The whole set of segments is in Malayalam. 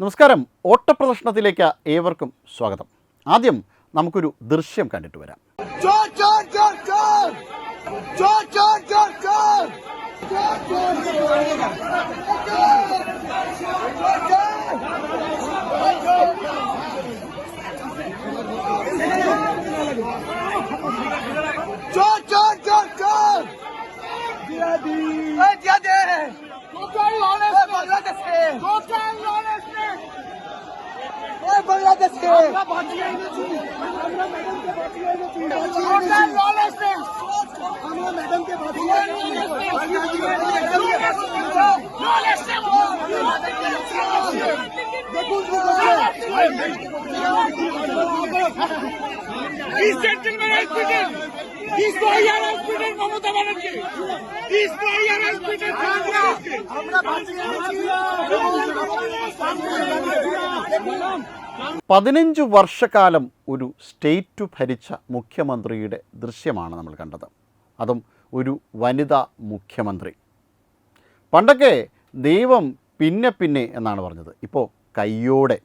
നമസ്കാരം. ഓട്ടപ്രദർശനത്തിലേക്ക് ഏവർക്കും സ്വാഗതം. ആദ്യം നമുക്കൊരു ദൃശ്യം കണ്ടിട്ട് വരാം. মমতা ব্যানার্জি 15 വർഷക്കാലം ഒരു സ്റ്റേറ്റ് ഭരിച്ച മുഖ്യമന്ത്രിയുടെ ദൃശ്യമാണ് നമ്മൾ കണ്ടത്. അതും ഒരു വനിതാ മുഖ്യമന്ത്രി. പണ്ടൊക്കെ ദൈവം പിന്നെ എന്നാണ് പറഞ്ഞത്. ഇപ്പോൾ കയ്യോടെ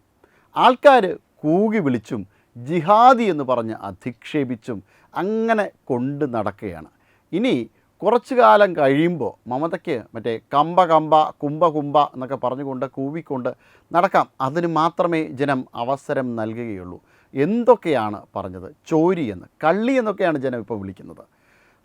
ആൾക്കാർ കൂകി വിളിച്ചും ജിഹാദി എന്ന് പറഞ്ഞ് അധിക്ഷേപിച്ചും അങ്ങനെ കൊണ്ട് നടക്കുകയാണ്. ഇനി കുറച്ചു കാലം കഴിയുമ്പോൾ മമതയ്ക്ക് മറ്റേ കമ്പ കുംഭ എന്നൊക്കെ പറഞ്ഞുകൊണ്ട് കൂവിക്കൊണ്ട് നടക്കാം. അതിന് മാത്രമേ ജനം അവസരം നൽകുകയുള്ളൂ. എന്തൊക്കെയാണ് പറഞ്ഞത്? ചോരി എന്ന്, കള്ളി എന്നൊക്കെയാണ് ജനം ഇപ്പോൾ വിളിക്കുന്നത്.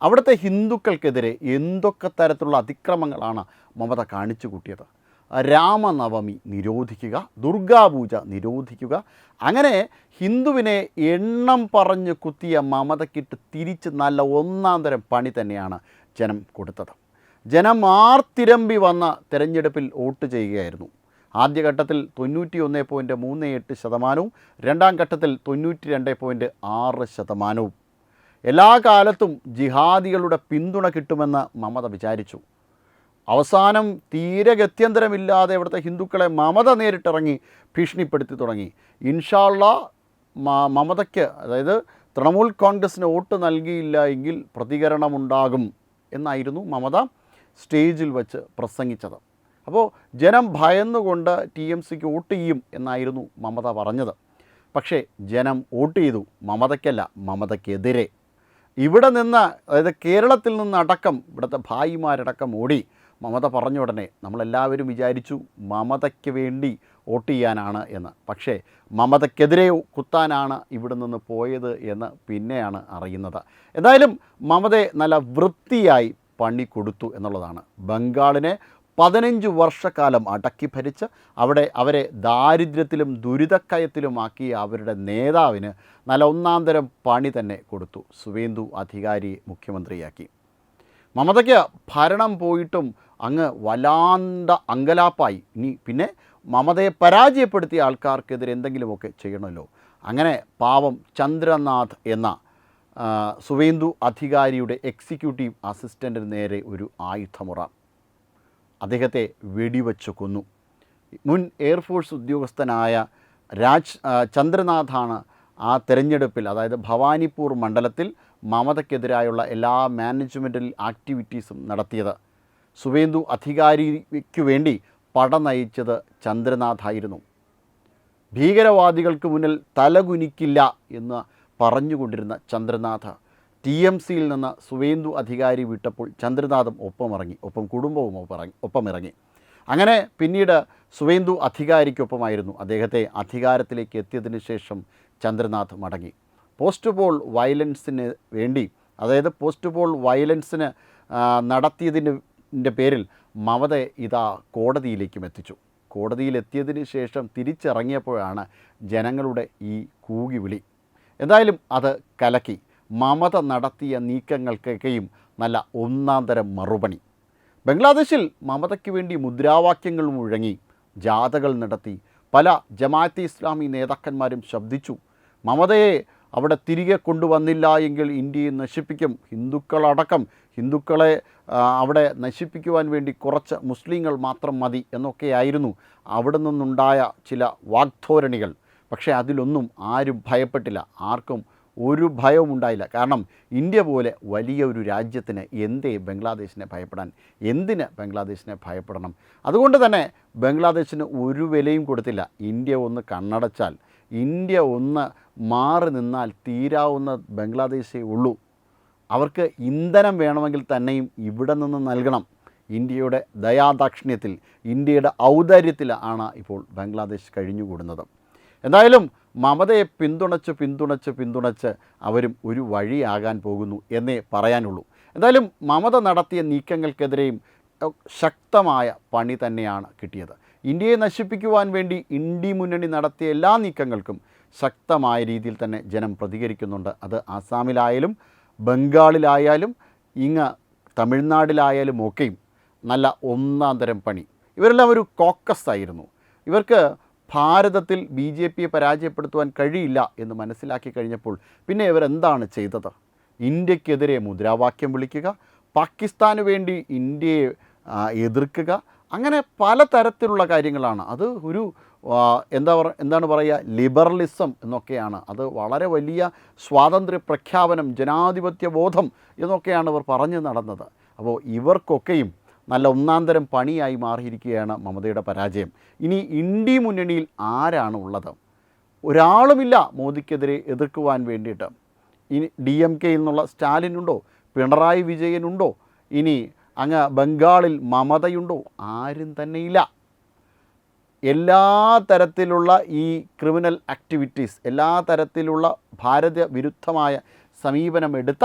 അവിടുത്തെ ഹിന്ദുക്കൾക്കെതിരെ എന്തൊക്കെ തരത്തിലുള്ള അതിക്രമങ്ങളാണ് മമത കാണിച്ചു കൂട്ടിയത്. രാമനവമി നിരോധിക്കുക, ദുർഗാപൂജ നിരോധിക്കുക, അങ്ങനെ ഹിന്ദുവിനെ എണ്ണം പറഞ്ഞ് കുത്തിയ മമതയ്ക്കിട്ട് തിരിച്ച് നല്ല ഒന്നാം തരം പണി തന്നെയാണ് ജനം കൊടുത്തത്. ജനം ആർത്തിരമ്പി വന്ന തെരഞ്ഞെടുപ്പിൽ വോട്ട് ചെയ്യുകയായിരുന്നു. ആദ്യഘട്ടത്തിൽ 91.38%, രണ്ടാം ഘട്ടത്തിൽ 92.6%. എല്ലാ കാലത്തും ജിഹാദികളുടെ പിന്തുണ കിട്ടുമെന്ന് മമത വിചാരിച്ചു. അവസാനം തീരെ ഗത്യന്തരമില്ലാതെ ഇവിടുത്തെ ഹിന്ദുക്കളെ മമത നേരിട്ടിറങ്ങി ഭീഷണിപ്പെടുത്തി തുടങ്ങി. ഇൻഷാ അല്ലാഹ് മമതയ്ക്ക്, അതായത് തൃണമൂൽ കോൺഗ്രസ്സിന് വോട്ട് നൽകിയില്ല എങ്കിൽ പ്രതികരണമുണ്ടാകും എന്നായിരുന്നു മമത സ്റ്റേജിൽ വച്ച് പ്രസംഗിച്ചത്. അപ്പോൾ ജനം ഭയന്നുകൊണ്ട് TMCക്ക് വോട്ട് ചെയ്യും എന്നായിരുന്നു മമത പറഞ്ഞത്. പക്ഷേ ജനം വോട്ട് ചെയ്തു മമതയ്ക്കല്ല, മമതയ്ക്കെതിരെ. ഇവിടെ നിന്ന്, അതായത് കേരളത്തിൽ നിന്നടക്കം ഇവിടുത്തെ ഭായിമാരടക്കം ഓടി. മമത പറഞ്ഞ ഉടനെ നമ്മളെല്ലാവരും വിചാരിച്ചു മമതയ്ക്ക് വേണ്ടി വോട്ട് ചെയ്യാനാണ് എന്ന്. പക്ഷേ മമതയ്ക്കെതിരെ കുത്താനാണ് ഇവിടെ നിന്ന് പോയത് എന്ന് പിന്നെയാണ് അറിയുന്നത്. എന്തായാലും മമതയെ നല്ല വൃത്തിയായി പണി കൊടുത്തു എന്നുള്ളതാണ്. ബംഗാളിനെ 15 വർഷക്കാലം അടക്കി ഭരിച്ച് അവരെ ദാരിദ്ര്യത്തിലും ദുരിതക്കയത്തിലുമാക്കിയ അവരുടെ നേതാവിന് നല്ല ഒന്നാം തരം പണി തന്നെ കൊടുത്തു. സുവേന്ദു അധികാരിയെ മുഖ്യമന്ത്രിയാക്കി. മമതയ്ക്ക് ഭരണം പോയിട്ടും അങ്ങ് വല്ലാണ്ട അങ്കലാപ്പായി. ഇനി പിന്നെ മമതയെ പരാജയപ്പെടുത്തിയ ആൾക്കാർക്കെതിരെ എന്തെങ്കിലുമൊക്കെ ചെയ്യണമല്ലോ. അങ്ങനെ പാവം ചന്ദ്രനാഥ് എന്ന സുവേന്ദു അധികാരിയുടെ എക്സിക്യൂട്ടീവ് അസിസ്റ്റൻറ്റിന് നേരെ ഒരു ആയുധമുറ. അദ്ദേഹത്തെ വെടിവെച്ച് കൊന്നു. മുൻ എയർഫോഴ്സ് ഉദ്യോഗസ്ഥനായ ചന്ദ്രനാഥാണ് ആ തെരഞ്ഞെടുപ്പിൽ, അതായത് ഭവാനിപ്പൂർ മണ്ഡലത്തിൽ മമതയ്ക്കെതിരായുള്ള എല്ലാ മാനേജ്മെൻറ്റൽ ആക്ടിവിറ്റീസും നടത്തിയത്. സുവേന്ദു അധികാരിക്ക് വേണ്ടി പട നയിച്ചത് ചന്ദ്രനാഥായിരുന്നു. ഭീകരവാദികൾക്ക് മുന്നിൽ തലകുനിക്കില്ല എന്ന് പറഞ്ഞുകൊണ്ടിരുന്ന ചന്ദ്രനാഥ് TMCയിൽ നിന്ന് സുവേന്ദു അധികാരി വിട്ടപ്പോൾ ചന്ദ്രനാഥും ഒപ്പം കുടുംബവും ഒപ്പമിറങ്ങി. അങ്ങനെ പിന്നീട് സുവേന്ദു അധികാരിക്കൊപ്പമായിരുന്നു. അദ്ദേഹത്തെ അധികാരത്തിലേക്ക് എത്തിയതിന് ശേഷം ചന്ദ്രനാഥ് മടങ്ങി. പോസ്റ്റ് പോൾ വയലൻസിന് വേണ്ടി, അതായത് പോസ്റ്റ് പോൾ വയലൻസിന് നടത്തിയതിൻ്റെ പേരിൽ മമതയെ ഇതാ കോടതിയിലേക്കും എത്തിച്ചു. കോടതിയിലെത്തിയതിന് ശേഷം തിരിച്ചിറങ്ങിയപ്പോഴാണ് ജനങ്ങളുടെ ഈ കൂകിവിളി. എന്തായാലും അത് കലക്കി. മമത നടത്തിയ നീക്കങ്ങൾക്കൊക്കെയും നല്ല ഒന്നാം തരം മറുപണി. ബംഗ്ലാദേശിൽ മമതയ്ക്ക് വേണ്ടി മുദ്രാവാക്യങ്ങൾ മുഴങ്ങി, ജാഥകൾ നടത്തി. പല ജമാഅത്തെ ഇസ്ലാമി നേതാക്കന്മാരും ശബ്ദിച്ചു, മമതയെ അവിടെ തിരികെ കൊണ്ടുവന്നില്ല എങ്കിൽ ഇന്ത്യയെ നശിപ്പിക്കും, ഹിന്ദുക്കളെ അവിടെ നശിപ്പിക്കുവാൻ വേണ്ടി കുറച്ച് മുസ്ലിങ്ങൾ മാത്രം മതി എന്നൊക്കെയായിരുന്നു അവിടെ നിന്നുണ്ടായ ചില വാഗ്ധോരണികൾ. പക്ഷേ അതിലൊന്നും ആരും ഭയപ്പെട്ടില്ല. ആർക്കും ഒരു ഭയവും ഉണ്ടായില്ല. കാരണം ഇന്ത്യ പോലെ വലിയ ഒരു രാജ്യത്തിന് എന്തേ ബംഗ്ലാദേശിനെ ഭയപ്പെടാൻ, എന്തിന് ബംഗ്ലാദേശിനെ ഭയപ്പെടണം? അതുകൊണ്ട് തന്നെ ബംഗ്ലാദേശിന് ഒരു വിലയും കൊടുത്തില്ല. ഇന്ത്യ ഒന്ന് കണ്ണടച്ചാൽ, ഇന്ത്യ ഒന്ന് മാറി നിന്നാൽ തീരാവുന്ന ബംഗ്ലാദേശേ ഉള്ളൂ. അവർക്ക് ഇന്ധനം വേണമെങ്കിൽ തന്നെയും ഇവിടെ നിന്ന് നൽകണം. ഇന്ത്യയുടെ ദയാദാക്ഷിണ്യത്തിൽ, ഇന്ത്യയുടെ ഔദാര്യത്തിലാണ് ഇപ്പോൾ ബംഗ്ലാദേശ് കഴിഞ്ഞുകൂടുന്നത്. എന്തായാലും മമതയെ പിന്തുണച്ച് അവരും ഒരു വഴിയാകാൻ പോകുന്നു എന്നേ പറയാനുള്ളൂ. എന്തായാലും മമത നടത്തിയ നീക്കങ്ങൾക്കെതിരെയും ശക്തമായ പണി തന്നെയാണ് കിട്ടിയത്. ഇന്ത്യയെ നശിപ്പിക്കുവാൻ വേണ്ടി ഇന്ത്യ മുന്നണി നടത്തിയ എല്ലാ നീക്കങ്ങൾക്കും ശക്തമായ രീതിയിൽ തന്നെ ജനം പ്രതികരിക്കുന്നുണ്ട്. അത് ആസാമിലായാലും ബംഗാളിലായാലും ഇങ്ങ് തമിഴ്നാട്ടിലായാലും ഒക്കെയും നല്ല ഒന്നാം തരം പണി. ഇവരെല്ലാം ഒരു കോക്കസ് ആയിരുന്നു. ഇവർക്ക് ഭാരതത്തിൽ BJPയെ പരാജയപ്പെടുത്തുവാൻ കഴിയില്ല എന്ന് മനസ്സിലാക്കി കഴിഞ്ഞപ്പോൾ പിന്നെ ഇവരെന്താണ് ചെയ്തത്? ഇന്ത്യക്കെതിരെ മുദ്രാവാക്യം വിളിക്കുക, പാകിസ്ഥാന് വേണ്ടി ഇന്ത്യയെ എതിർക്കുക, അങ്ങനെ പലതരത്തിലുള്ള കാര്യങ്ങളാണ്. അത് ഒരു എന്താണ് പറയുക, ലിബറലിസം എന്നൊക്കെയാണ്. അത് വളരെ വലിയ സ്വാതന്ത്ര്യ പ്രഖ്യാപനം, ജനാധിപത്യ ബോധം എന്നൊക്കെയാണ് ഇവർ പറഞ്ഞു നടന്നത്. അപ്പോൾ ഇവർക്കൊക്കെയും നല്ല ഒന്നാം തരം പണിയായി മാറിയിരിക്കുകയാണ് മമതയുടെ പരാജയം. ഇനി ഇന്ത്യ മുന്നണിയിൽ ആരാണ് ഉള്ളത്? ഒരാളുമില്ല മോദിക്കെതിരെ എതിർക്കുവാൻ വേണ്ടിയിട്ട്. ഇനി DMKയിൽ നിന്നുള്ള സ്റ്റാലിനുണ്ടോ? പിണറായി വിജയനുണ്ടോ? ഇനി അങ്ങ് ബംഗാളിൽ മമതയുണ്ടോ? ആരും തന്നെയില്ല. എല്ലാ തരത്തിലുള്ള ഈ ക്രിമിനൽ ആക്ടിവിറ്റീസ്, എല്ലാ തരത്തിലുള്ള ഭാരത വിരുദ്ധമായ സമീപനമെടുത്ത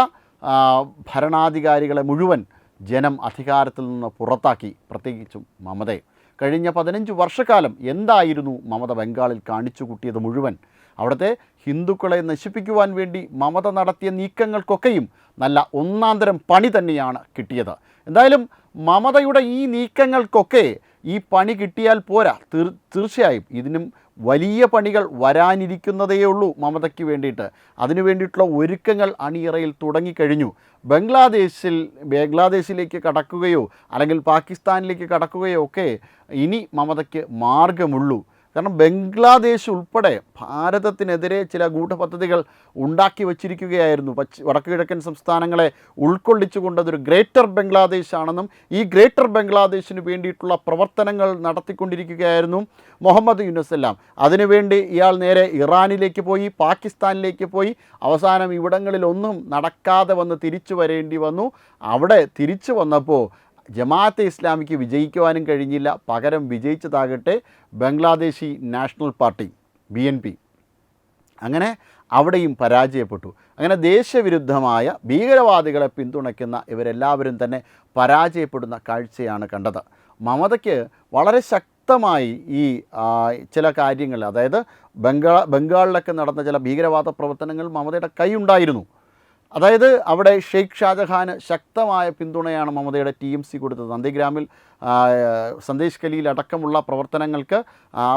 ഭരണാധികാരികളെ മുഴുവൻ ജനം അധികാരത്തിൽ നിന്ന് പുറത്താക്കി. പ്രത്യേകിച്ചും മമതയെ. കഴിഞ്ഞ 15 വർഷക്കാലം എന്തായിരുന്നു മമത ബംഗാളിൽ കാണിച്ചു കൂട്ടിയത് മുഴുവൻ? അവിടുത്തെ ഹിന്ദുക്കളെ നശിപ്പിക്കുവാൻ വേണ്ടി മമത നടത്തിയ നീക്കങ്ങൾക്കൊക്കെയും നല്ല ഒന്നാന്തരം പണി തന്നെയാണ് കിട്ടിയത്. എന്തായാലും മമതയുടെ ഈ നീക്കങ്ങൾക്കൊക്കെ ഈ പണി കിട്ടിയാൽ പോരാ, തീർച്ചയായും ഇതിനും വലിയ പണികൾ വരാനിരിക്കുന്നതേ ഉള്ളൂ മമതയ്ക്ക് വേണ്ടിയിട്ട്. അതിനു വേണ്ടിയിട്ടുള്ള ഒരുക്കങ്ങൾ അണിയറയിൽ തുടങ്ങിക്കഴിഞ്ഞു. ബംഗ്ലാദേശിലേക്ക് കടക്കുകയോ അല്ലെങ്കിൽ പാകിസ്ഥാനിലേക്ക് കടക്കുകയോ ഒക്കെ ഇനി മമതയ്ക്ക് മാർഗമുള്ളൂ. കാരണം ബംഗ്ലാദേശ് ഉൾപ്പെടെ ഭാരതത്തിനെതിരെ ചില ഗൂഢപദ്ധതികൾ ഉണ്ടാക്കി വച്ചിരിക്കുകയായിരുന്നു. വടക്കു കിഴക്കൻ സംസ്ഥാനങ്ങളെ ഉൾക്കൊള്ളിച്ചുകൊണ്ട് അതൊരു ഗ്രേറ്റർ ബംഗ്ലാദേശ് ആണെന്നും ഈ ഗ്രേറ്റർ ബംഗ്ലാദേശിന് വേണ്ടിയിട്ടുള്ള പ്രവർത്തനങ്ങൾ നടത്തിക്കൊണ്ടിരിക്കുകയായിരുന്നു മുഹമ്മദ് യൂനസെല്ലാം. അതിനുവേണ്ടി ഇയാൾ നേരെ ഇറാനിലേക്ക് പോയി, പാകിസ്ഥാനിലേക്ക് പോയി. അവസാനം ഇവിടങ്ങളിലൊന്നും നടക്കാതെ വന്ന് തിരിച്ചു വരേണ്ടി വന്നു. അവിടെ തിരിച്ചു വന്നപ്പോൾ ജമാഅത്തെ ഇസ്ലാമിക്ക് വിജയിക്കുവാനും കഴിഞ്ഞില്ല. പകരം വിജയിച്ചതാകട്ടെ ബംഗ്ലാദേശി നാഷണൽ പാർട്ടി BNP. അങ്ങനെ അവിടെയും പരാജയപ്പെട്ടു. അങ്ങനെ ദേശവിരുദ്ധമായ ഭീകരവാദികളെ പിന്തുണയ്ക്കുന്ന ഇവരെല്ലാവരും തന്നെ പരാജയപ്പെടുന്ന കാഴ്ചയാണ് കണ്ടത്. മമതയ്ക്ക് വളരെ ശക്തമായി ഈ ചില കാര്യങ്ങൾ, അതായത് ബംഗാളിലൊക്കെ നടന്ന ചില ഭീകരവാദ പ്രവർത്തനങ്ങൾ മമതയുടെ കൈയുണ്ടായിരുന്നു. അതായത് അവിടെ ഷെയ്ഖ് ഷാജഹാന് ശക്തമായ പിന്തുണയാണ് മമതയുടെ TMC കൊടുത്തത്. നന്ദിഗ്രാമിൽ സന്ദേശ് കലിയിൽ അടക്കമുള്ള പ്രവർത്തനങ്ങൾക്ക്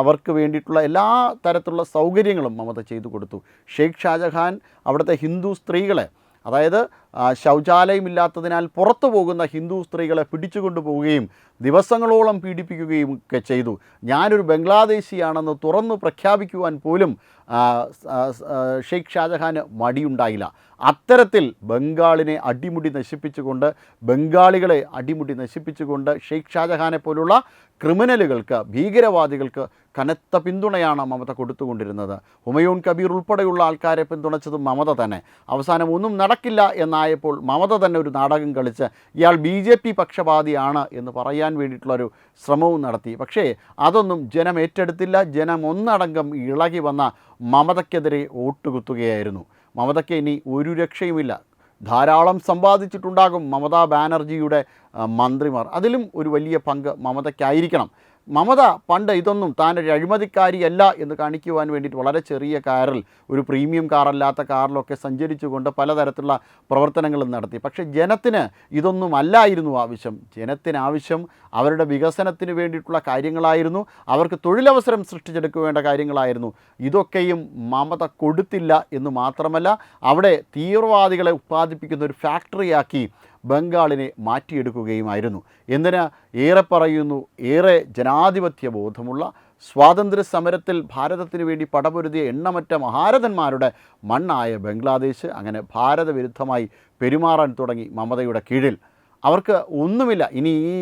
അവർക്ക് വേണ്ടിയിട്ടുള്ള എല്ലാ തരത്തിലുള്ള സൗകര്യങ്ങളും മമത ചെയ്തു കൊടുത്തു. ഷെയ്ഖ് ഷാജഹാൻ അവിടുത്തെ ഹിന്ദു സ്ത്രീകളെ, അതായത് ശൗചാലയമില്ലാത്തതിനാൽ പുറത്തു പോകുന്ന ഹിന്ദു സ്ത്രീകളെ പിടിച്ചുകൊണ്ടു പോവുകയും ദിവസങ്ങളോളം പീഡിപ്പിക്കുകയും ഒക്കെ ചെയ്തു. ഞാനൊരു ബംഗ്ലാദേശിയാണെന്ന് തുറന്നു പ്രഖ്യാപിക്കുവാൻ പോലും ഷെയ്ഖ് ഷാജഹാന് മടിയുണ്ടായില്ല. അത്തരത്തിൽ ബംഗാളിനെ അടിമുടി നശിപ്പിച്ചുകൊണ്ട്, ബംഗാളികളെ അടിമുടി നശിപ്പിച്ചുകൊണ്ട് ഷെയ്ഖ് ഷാജഹാനെ പോലുള്ള ക്രിമിനലുകൾക്ക്, ഭീകരവാദികൾക്ക് കനത്ത പിന്തുണയാണ് മമത കൊടുത്തുകൊണ്ടിരുന്നത്. ഹുമയൂൺ കബീർ ഉൾപ്പെടെയുള്ള ആൾക്കാരെ പിന്തുണച്ചതും മമത തന്നെ. അവസാനം ഒന്നും നടക്കില്ല എന്നായപ്പോൾ മമത തന്നെ ഒരു നാടകം കളിച്ച് ഇയാൾ BJP പക്ഷപാതിയാണ് എന്ന് പറയാൻ വേണ്ടിയിട്ടുള്ളൊരു ശ്രമവും നടത്തി. പക്ഷേ അതൊന്നും ജനം ഏറ്റെടുത്തില്ല. ജനം ഒന്നടങ്കം ഇളകി വന്ന മമതയ്ക്കെതിരെ വോട്ടുകുത്തുകയായിരുന്നു. മമതയ്ക്ക് ഇനി ഒരു രക്ഷയുമില്ല. ധാരാളം സമ്പാദിച്ചിട്ടുണ്ടാകും മമതാ ബാനർജിയുടെ മന്ത്രിമാർ. അതിലും ഒരു വലിയ പങ്ക് മമതയ്ക്കായിരിക്കണം. മമത പണ്ട് ഇതൊന്നും താനൊരു അഴിമതിക്കാരിയല്ല എന്ന് കാണിക്കുവാൻ വേണ്ടിയിട്ട് വളരെ ചെറിയ കാറിൽ, ഒരു പ്രീമിയം കാറല്ലാത്ത കാറിലൊക്കെ സഞ്ചരിച്ചുകൊണ്ട് പലതരത്തിലുള്ള പ്രവർത്തനങ്ങളും നടത്തി. പക്ഷേ ജനത്തിന് ഇതൊന്നും അല്ലായിരുന്നു ആവശ്യം. ജനത്തിന് ആവശ്യം അവരുടെ വികസനത്തിന് വേണ്ടിയിട്ടുള്ള കാര്യങ്ങളായിരുന്നു, അവർക്ക് തൊഴിലവസരം സൃഷ്ടിച്ചെടുക്കേണ്ട കാര്യങ്ങളായിരുന്നു. ഇതൊക്കെയും മമത കൊടുത്തില്ല എന്ന് മാത്രമല്ല, അവിടെ തീവ്രവാദികളെ ഉത്പാദിപ്പിക്കുന്ന ഒരു ഫാക്ടറിയാക്കി ബംഗാളിനെ മാറ്റിയെടുക്കുകയുമായിരുന്നു. എന്തിന് ഏറെ പറയുന്നു, ഏറെ ജനാധിപത്യ ബോധമുള്ള സ്വാതന്ത്ര്യ സമരത്തിൽ ഭാരതത്തിന് വേണ്ടി പടപൊരുതിയ എണ്ണമറ്റ മഹാരഥന്മാരുടെ മണ്ണായ ബംഗ്ലാദേശ് അങ്ങനെ ഭാരതവിരുദ്ധമായി പെരുമാറാൻ തുടങ്ങി മമതയുടെ കീഴിൽ. അവർക്ക് ഒന്നുമില്ല. ഇനി ഈ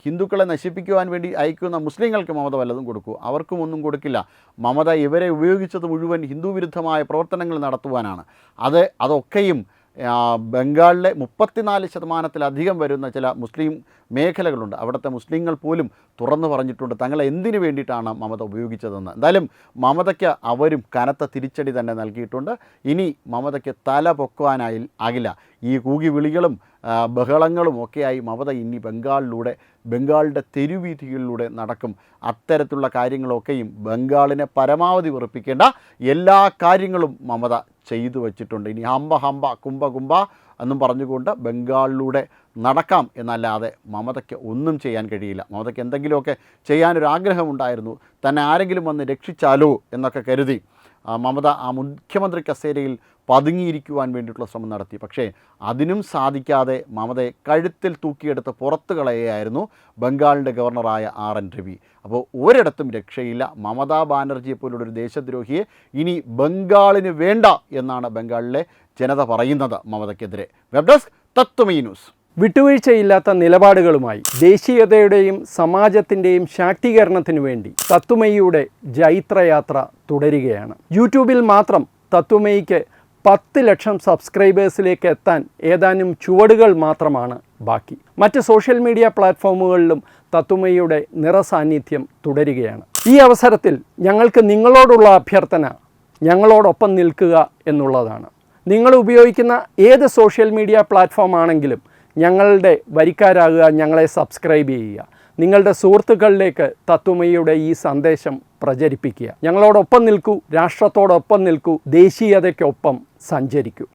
ഹിന്ദുക്കളെ നശിപ്പിക്കുവാൻ വേണ്ടി അയക്കുന്ന മുസ്ലിങ്ങൾക്ക് മമത വല്ലതും കൊടുക്കൂ, അവർക്കും ഒന്നും കൊടുക്കില്ല. മമത ഇവരെ ഉപയോഗിച്ചത് മുഴുവൻ ഹിന്ദു വിരുദ്ധമായ പ്രവർത്തനങ്ങൾ നടത്തുവാനാണ്. അതൊക്കെയും ബംഗാളിലെ 34% വരുന്ന ചില മുസ്ലിം മേഖലകളുണ്ട്. അവിടുത്തെ മുസ്ലിങ്ങൾ പോലും തുറന്നു പറഞ്ഞിട്ടുണ്ട് തങ്ങളെ എന്തിനു വേണ്ടിയിട്ടാണ് മമത ഉപയോഗിച്ചതെന്ന്. എന്തായാലും മമതയ്ക്ക് അവരും കനത്ത തിരിച്ചടി തന്നെ നൽകിയിട്ടുണ്ട്. ഇനി മമതയ്ക്ക് തല പൊക്കുവാനാകില്ല. ഈ കൂകി വിളികളും ബഹളങ്ങളും ഒക്കെയായി മമത ഇനി ബംഗാളിൻ്റെ തെരുവീഥികളിലൂടെ നടക്കും. അത്തരത്തിലുള്ള കാര്യങ്ങളൊക്കെയും ബംഗാളിനെ പരമാവധി വെറുപ്പിക്കേണ്ട എല്ലാ കാര്യങ്ങളും മമത ചെയ്തു വച്ചിട്ടുണ്ട്. ഇനി ഹംബ കുംഭ എന്നും പറഞ്ഞുകൊണ്ട് ബംഗാളിലൂടെ നടക്കാം എന്നല്ലാതെ മമതയ്ക്ക് ഒന്നും ചെയ്യാൻ കഴിയില്ല. മമതയ്ക്ക് എന്തെങ്കിലുമൊക്കെ ചെയ്യാനൊരാഗ്രഹമുണ്ടായിരുന്നു, തന്നെ ആരെങ്കിലും വന്ന് രക്ഷിച്ചാലോ എന്നൊക്കെ കരുതി മമത ആ മുഖ്യമന്ത്രി കസേരയിൽ പതുങ്ങിയിരിക്കുവാൻ വേണ്ടിയിട്ടുള്ള ശ്രമം നടത്തി. പക്ഷേ അതിനും സാധിക്കാതെ മമതയെ കഴുത്തിൽ തൂക്കിയെടുത്ത് പുറത്തു കളയുകയായിരുന്നു ബംഗാളിൻ്റെ ഗവർണറായ RN രവി. അപ്പോൾ ഒരിടത്തും രക്ഷയില്ല. മമതാ ബാനർജിയെ പോലുള്ളൊരു ദേശദ്രോഹിയെ ഇനി ബംഗാളിന് വേണ്ട എന്നാണ് ബംഗാളിലെ ജനത പറയുന്നത് മമതയ്ക്കെതിരെ. Web desk Tatwamayi news. വിട്ടുവീഴ്ചയില്ലാത്ത നിലപാടുകളുമായി ദേശീയതയുടെയും സമാജത്തിൻ്റെയും ശാക്തീകരണത്തിനു വേണ്ടി തത്വമയിയുടെ ജൈത്രയാത്ര തുടരുകയാണ്. യൂട്യൂബിൽ മാത്രം തത്വമയിക്ക് 10 ലക്ഷം സബ്സ്ക്രൈബേഴ്സിലേക്ക് എത്താൻ ഏതാനും ചുവടുകൾ മാത്രമാണ് ബാക്കി. മറ്റ് സോഷ്യൽ മീഡിയ പ്ലാറ്റ്ഫോമുകളിലും തത്വമയിയുടെ നിറസാന്നിധ്യം തുടരുകയാണ്. ഈ അവസരത്തിൽ ഞങ്ങൾക്ക് നിങ്ങളോടുള്ള അഭ്യർത്ഥന ഞങ്ങളോടൊപ്പം നിൽക്കുക എന്നുള്ളതാണ്. നിങ്ങൾ ഉപയോഗിക്കുന്ന ഏത് സോഷ്യൽ മീഡിയ പ്ലാറ്റ്ഫോം ആണെങ്കിലും ഞങ്ങളുടെ വരിക്കാരാകുക, ഞങ്ങളെ സബ്സ്ക്രൈബ് ചെയ്യുക, നിങ്ങളുടെ സുഹൃത്തുക്കളിലേക്ക് തത്വമയിയുടെ ഈ സന്ദേശം പ്രചരിപ്പിക്കുക. ഞങ്ങളോടൊപ്പം നിൽക്കൂ, രാഷ്ട്രത്തോടൊപ്പം നിൽക്കൂ, ദേശീയതയ്ക്കൊപ്പം സഞ്ചരിക്കൂ.